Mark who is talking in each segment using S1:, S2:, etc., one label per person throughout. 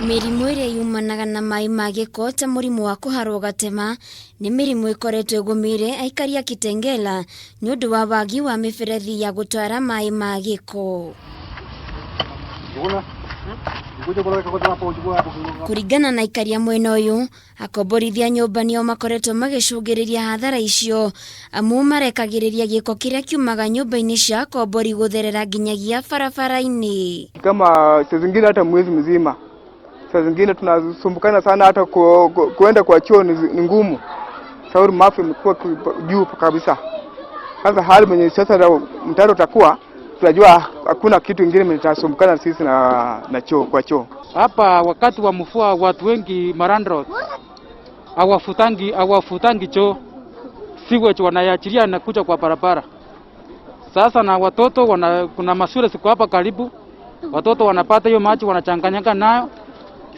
S1: Mirimu iria yumanaga na maai ma giko ta murimu wa kuharwo gatema ni mirimu ikoretwo igumire aikari a Kitengela ni undu wa wagi wa miberethi ya gutwara maai ma giko. Kuringana na aikari a mwena uyu, akomborithia nyumba nio makoretwo magicungiriria hathara icio amu marekagiriria giko kiria kiumaga nyumba-ini cia akombori gutherera nginyagia barabara-ini.
S2: Kama saa zingine hata mwezi mzima. Saa zingine tunasumbukana sana, hata kuenda kwa choo ni ngumu. Sauri mafi imekuwa juu kabisa. Sasa hali mwenye sasa mtaro utakuwa, tunajua hakuna kitu kingine mtasumbukana sisi na choo kwa choo.
S3: Hapa wakati wa mvua watu wengi marandro hawafutangi choo. Sewage wanayaachilia na kuja kwa barabara. Sasa na watoto kuna mashule siku hapa karibu. Watoto wanapata hiyo maji wanachanganyanga nayo.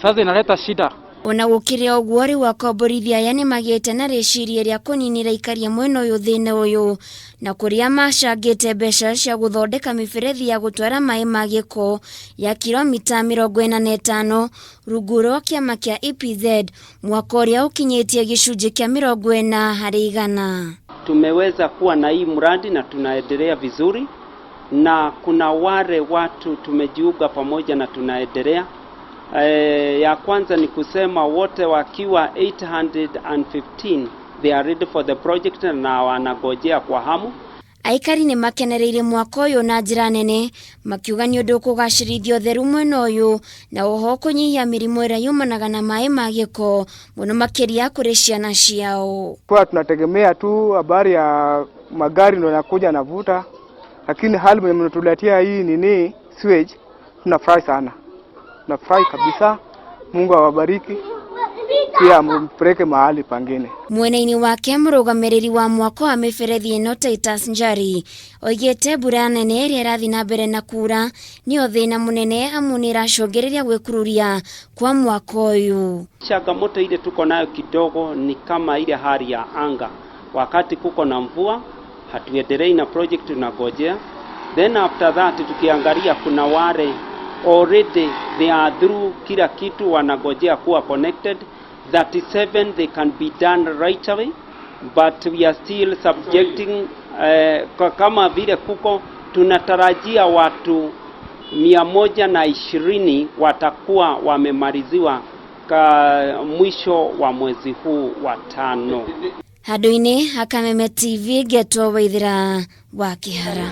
S3: Sasa inaleta shida.
S1: Ona gukire ogwori wa komborithia yani magete na reciria ria kuninira aikari a mwena uyu thina uyu na kuria macangite mbeca cia guthondeka miberethi ya gutwara maai ma giko ya kilomita 45 rungu rwa kiama kia EPZ mwaka uria ukinyitie gicunji kia 40%.
S4: Tumeweza kuwa na hii mradi na tunaendelea vizuri, na kuna wale watu tumejiunga pamoja na tunaendelea. Ya kwanza ni kusema wote wakiwa 815 they are ready for the project na wanagojea kwa hamu.
S1: Aikari ni makenereire mwaka uyu na njira nene makiuga ni undu kugacirithia utheru mwena uyu na oho kunyihia mirimu iria yumanaga na maai ma giko muno makiria kuri ciana ciao.
S2: Kwa tunategemea tu habari ya magari ndio yanakuja navuta, lakini hali mmetuletea hii sewage, tunafurahi sana. Nafurahi kabisa. Mungu awabariki. Pia mpeleke mahali pangine.
S1: Mwena-ini wake murugamiriri wa mwako wa miberethi ino Titus Njari oigite mbura nene iria irathi na mbere na kura ni thina munene amu ni iracungiriria gwikururia kwa mwako uyu.
S4: Changamoto ile tuko nayo kidogo ni kama ile hali ya anga. Wakati kuko na mvua hatuendelei na project, tunagojea. Then after that tukiangalia kuna wale already they are through kila kitu wanagojea kuwa connected. 37 they can be done right away, but we are still subjecting kama vile kuko tunatarajia watu 120 watakuwa wamemaliziwa mwisho wa mwezi huu wa 5.
S1: Haduine Hakameme TV Geto Waithira Wakihara.